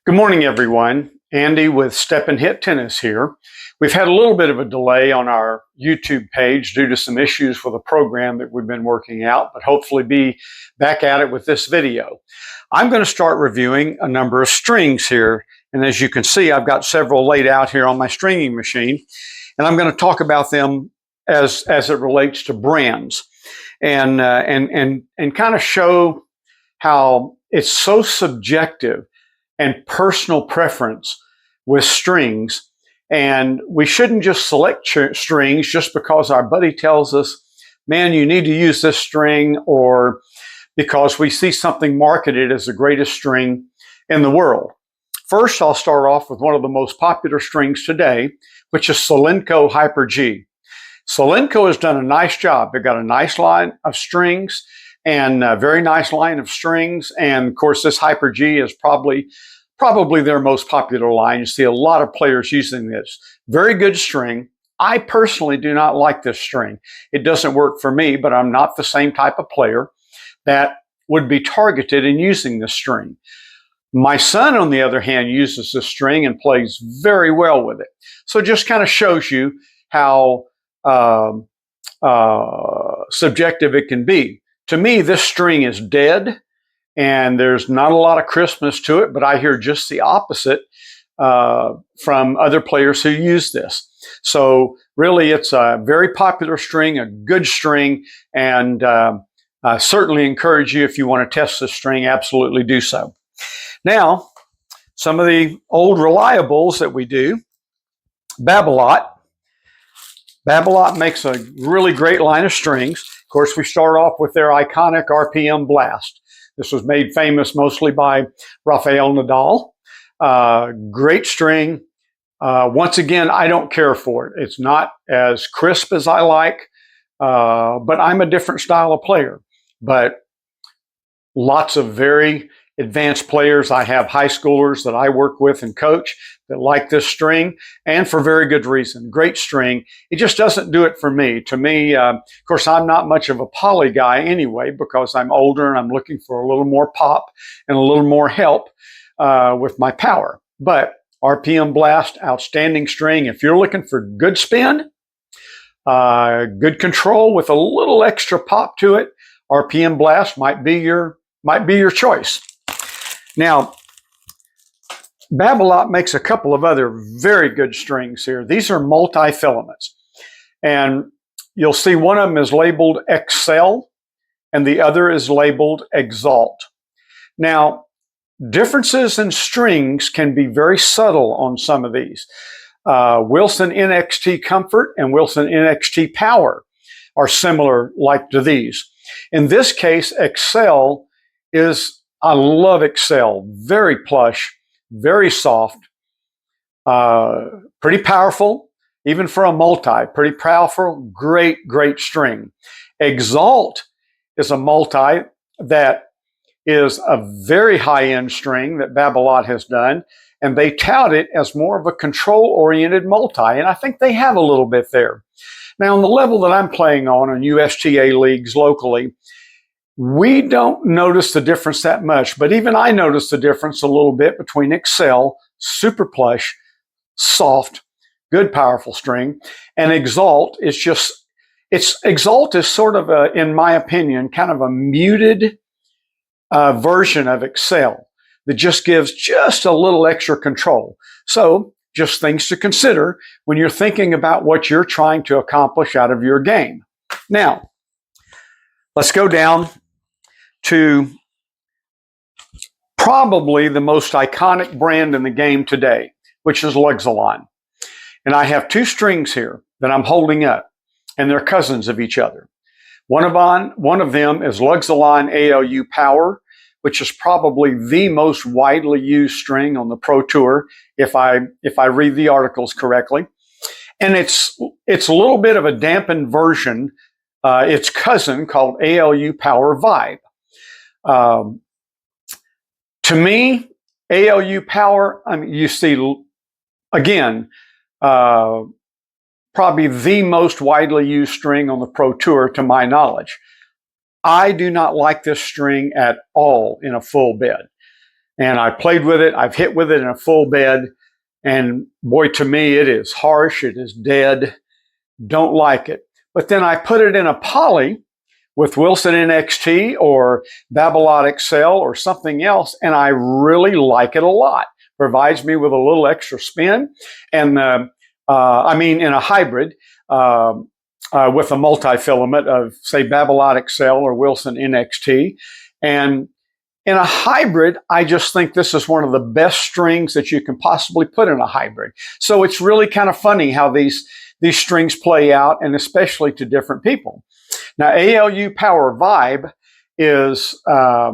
Good morning, everyone. Andy with Step and Hit Tennis here. We've had a little bit of a delay on our YouTube page due to some issues with a program that we've been working out, but hopefully be back at it with this video. I'm going to start reviewing a number of strings here. And as you can see, I've got several laid out here on my stringing machine. And I'm going to talk about them as it relates to brands and kind of show how it's so subjective and personal preference with strings. And we shouldn't just select strings just because our buddy tells us, man, you need to use this string, or because we see something marketed as the greatest string in the world. First, I'll start off with one of the most popular strings today, which is Solinco Hyper G. Solinco has done a nice job. They've got a nice line of strings and a very nice line of strings. And of course, this Hyper G is probably their most popular line. You see a lot of players using this. Very good string. I personally do not like this string. It doesn't work for me, but I'm not the same type of player that would be targeted in using this string. My son, on the other hand, uses this string and plays very well with it. So it just kind of shows you how subjective it can be. To me, this string is dead, and there's not a lot of crispness to it, but I hear just the opposite from other players who use this. So really, it's a very popular string, a good string, and I certainly encourage you, if you want to test this string, absolutely do so. Now, some of the old reliables that we do, Babolat. Babolat makes a really great line of strings. Of course, we start off with their iconic RPM Blast. This was made famous mostly by Rafael Nadal. Great string. Once again, I don't care for it. It's not as crisp as I like, but I'm a different style of player. But lots of very advanced players. I have high schoolers that I work with and coach that like this string, and for very good reason. Great string. It just doesn't do it for me. To me, of course, I'm not much of a poly guy anyway, because I'm older and I'm looking for a little more pop and a little more help with my power. But RPM Blast, outstanding string. If you're looking for good spin, good control with a little extra pop to it, RPM Blast might be your choice. Now, Babolat makes a couple of other very good strings here. These are multi-filaments. And you'll see one of them is labeled Excel and the other is labeled Exalt. Now, differences in strings can be very subtle on some of these. Wilson NXT Comfort and Wilson NXT Power are similar like to these. In this case, Excel I love Excel. Very plush, very soft, pretty powerful, even for a multi, pretty powerful, great string. Exalt is a multi that is a very high-end string that Babolat has done, and they tout it as more of a control-oriented multi, and I think they have a little bit there. Now, on the level that I'm playing on USTA leagues locally, we don't notice the difference that much, but even I notice the difference a little bit between Excel, super plush, soft, good, powerful string, and Exalt is Exalt is sort of in my opinion, kind of a muted version of Excel that just gives just a little extra control. So just things to consider when you're thinking about what you're trying to accomplish out of your game. Now, let's go down to probably the most iconic brand in the game today, which is Luxilon. And I have two strings here that I'm holding up, and they're cousins of each other. One of them is Luxilon ALU Power, which is probably the most widely used string on the Pro Tour, if I read the articles correctly. And it's a little bit of a dampened version, its cousin called ALU Power Vibe. To me, ALU Power, you see, again, probably the most widely used string on the Pro Tour to my knowledge. I do not like this string at all in a full bed. and I played with it. I've hit with it in a full bed, and boy, to me, it is harsh. It is dead. Don't like it. But then I put it in a poly with Wilson NXT or Babolat Excel or something else, and I really like it a lot. Provides me with a little extra spin, and in a hybrid with a multi-filament of, say, Babolat Excel or Wilson NXT. And in a hybrid, I just think this is one of the best strings that you can possibly put in a hybrid. So it's really kind of funny how these strings play out, and especially to different people. Now, ALU Power Vibe is a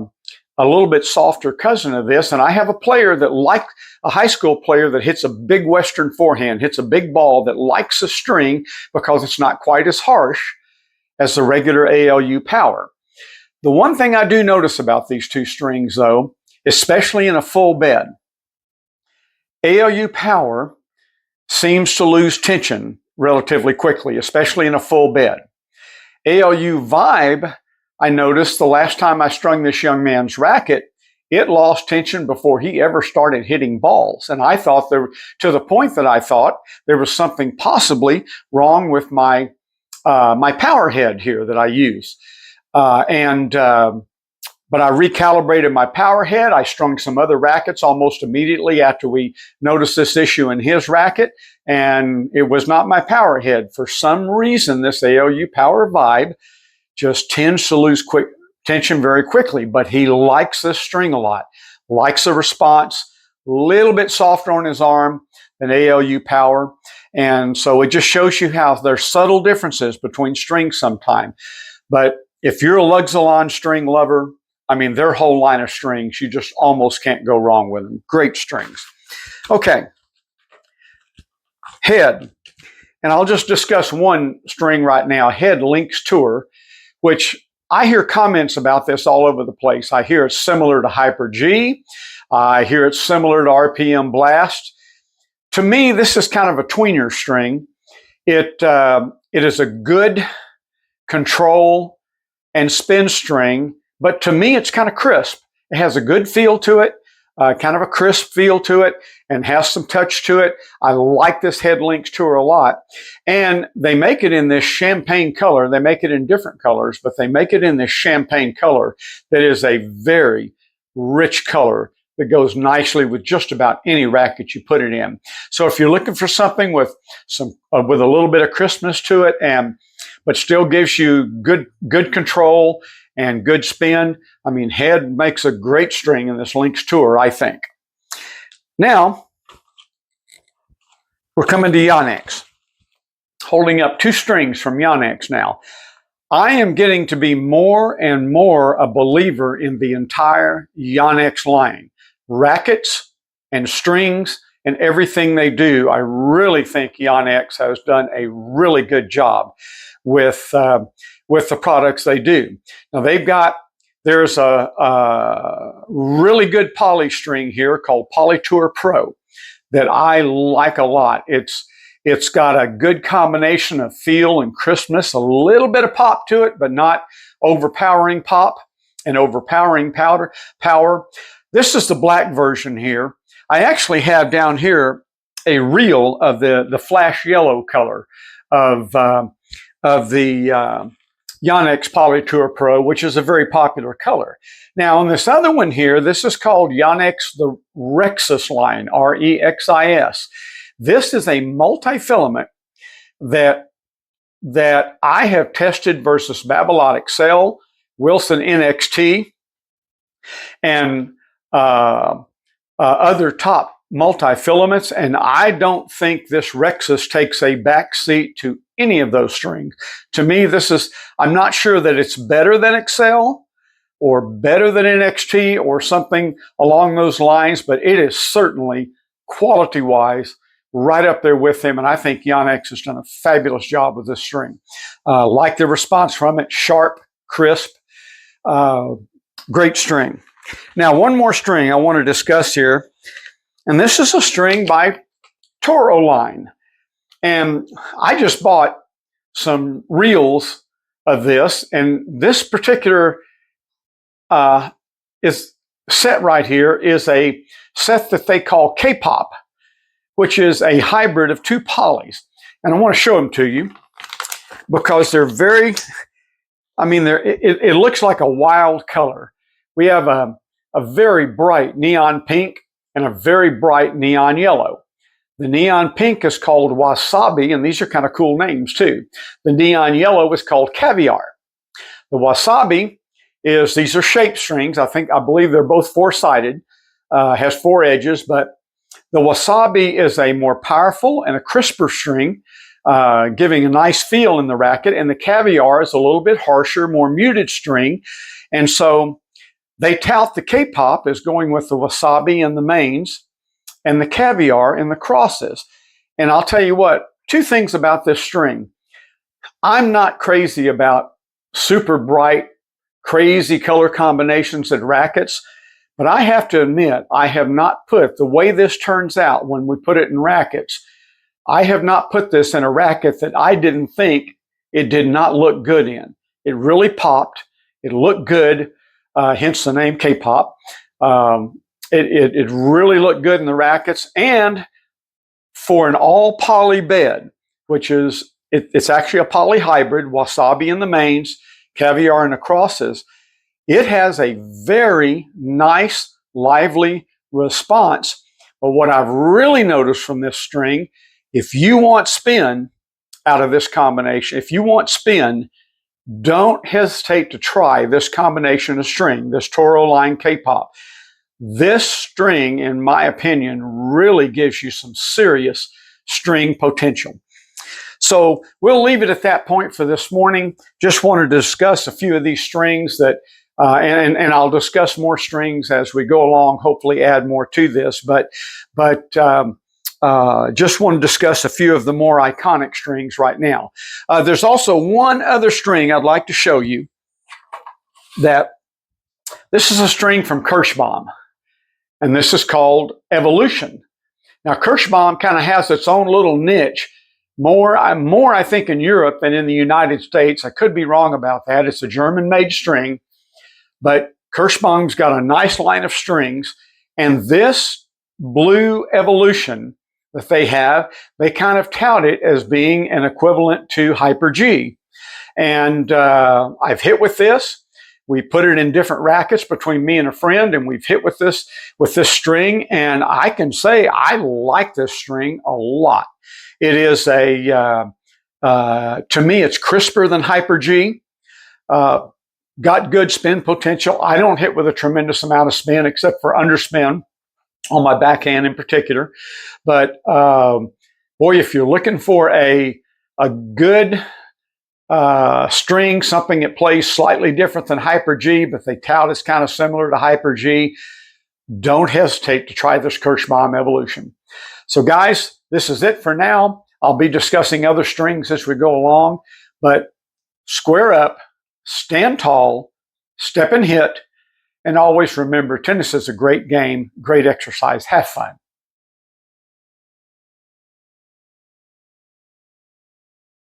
little bit softer cousin of this, and I have a player that, like a high school player that hits a big Western forehand, hits a big ball, that likes a string because it's not quite as harsh as the regular ALU Power. The one thing I do notice about these two strings, though, especially in a full bed, ALU Power seems to lose tension relatively quickly, especially in a full bed. ALU Vibe, I noticed the last time I strung this young man's racket, it lost tension before he ever started hitting balls. And I thought to the point that I thought there was something possibly wrong with my power head here that I use. But I recalibrated my power head. I strung some other rackets almost immediately after we noticed this issue in his racket, and it was not my power head. For some reason, this ALU Power Vibe just tends to lose tension very quickly, but he likes this string a lot, likes the response, a little bit softer on his arm than ALU Power. And so it just shows you how there's subtle differences between strings sometimes. But if you're a Luxilon string lover, I mean, their whole line of strings, you just almost can't go wrong with them. Great strings. Okay. Head. And I'll just discuss one string right now, Head Lynx Tour, which I hear comments about this all over the place. I hear it's similar to Hyper G. I hear it's similar to RPM Blast. To me, this is kind of a tweener string. It is a good control and spin string, but to me, it's kind of crisp. It has a good feel to it, kind of a crisp feel to it, and has some touch to it. I like this Head Lynx Tour a lot. And they make it in this champagne color. They make it in different colors, but they make it in this champagne color that is a very rich color that goes nicely with just about any racket you put it in. So if you're looking for something with a little bit of crispness to it, but still gives you good control and good spin, I mean, Head makes a great string in this Lynx Tour, I think. Now, we're coming to Yonex. Holding up two strings from Yonex now. I am getting to be more and more a believer in the entire Yonex line. Rackets and strings and everything they do, I really think Yonex has done a really good job with the products they do. Now there's a really good poly string here called Polytour Pro that I like a lot. It's got a good combination of feel and crispness, a little bit of pop to it, but not overpowering pop and overpowering power. This is the black version here. I actually have down here a reel of the flash yellow color of the Yonex Polytour Pro, which is a very popular color. Now, on this other one here, this is called Yonex the Rexis line, R-E-X-I-S. This is a multi-filament that I have tested versus Babolat Excel, Wilson NXT, and other top multi-filaments, and I don't think this Rexis takes a back seat to any of those strings. To me, I'm not sure that it's better than Excel or better than NXT or something along those lines, but it is certainly quality-wise right up there with them, and I think Yonex has done a fabulous job with this string. Like the response from it, sharp, crisp, great string. Now, one more string I want to discuss here, and this is a string by Toro Line. And I just bought some reels of this, and this particular is set right here is a set that they call K-pop, which is a hybrid of two polys. And I want to show them to you because they're very, it looks like a wild color. We have a very bright neon pink and a very bright neon yellow. The neon pink is called Wasabi, and these are kind of cool names too. The neon yellow is called Caviar. The Wasabi these are shape strings. I believe they're both four-sided, has four edges, but the Wasabi is a more powerful and a crisper string, giving a nice feel in the racket, and the Caviar is a little bit harsher, more muted string, and so they tout the K-pop as going with the Wasabi in the mains and the Caviar in the crosses. And I'll tell you what, two things about this string. I'm not crazy about super bright, crazy color combinations and rackets, but I have to admit, I have not put, the way this turns out when we put it in rackets, I have not put this in a racket that I didn't think it did not look good in. It really popped. It looked good, hence the name K-pop. It really looked good in the rackets, and for an all poly bed, which is, it's actually a poly hybrid, Wasabi in the mains, Caviar in the crosses, it has a very nice, lively response. But what I've really noticed from this string, if you want spin out of this combination, if you want spin, don't hesitate to try this combination of string, this Toro line K-pop. This string, in my opinion, really gives you some serious string potential. So we'll leave it at that point for this morning. Just wanted to discuss a few of these strings that, and I'll discuss more strings as we go along, hopefully add more to this, but just want to discuss a few of the more iconic strings right now. There's also one other string I'd like to show you. That this is a string from Kirschbaum, and this is called Evolution. Now, Kirschbaum kind of has its own little niche, more I think in Europe than in the United States. I could be wrong about that. It's a German-made string, but Kirschbaum's got a nice line of strings, and this blue Evolution that they have, they kind of tout it as being an equivalent to Hyper G. And I've hit with this. We put it in different rackets between me and a friend, and we've hit with this string. And I can say I like this string a lot. It is to me, it's crisper than Hyper G. Got good spin potential. I don't hit with a tremendous amount of spin except for underspin on my backhand in particular. But boy, if you're looking for a good string, something that plays slightly different than Hyper G, but they tout is kind of similar to Hyper G, don't hesitate to try this Kirschbaum Evolution. So guys, this is it for now. I'll be discussing other strings as we go along, but square up, stand tall, step and hit, and always remember, tennis is a great game, great exercise. Have fun.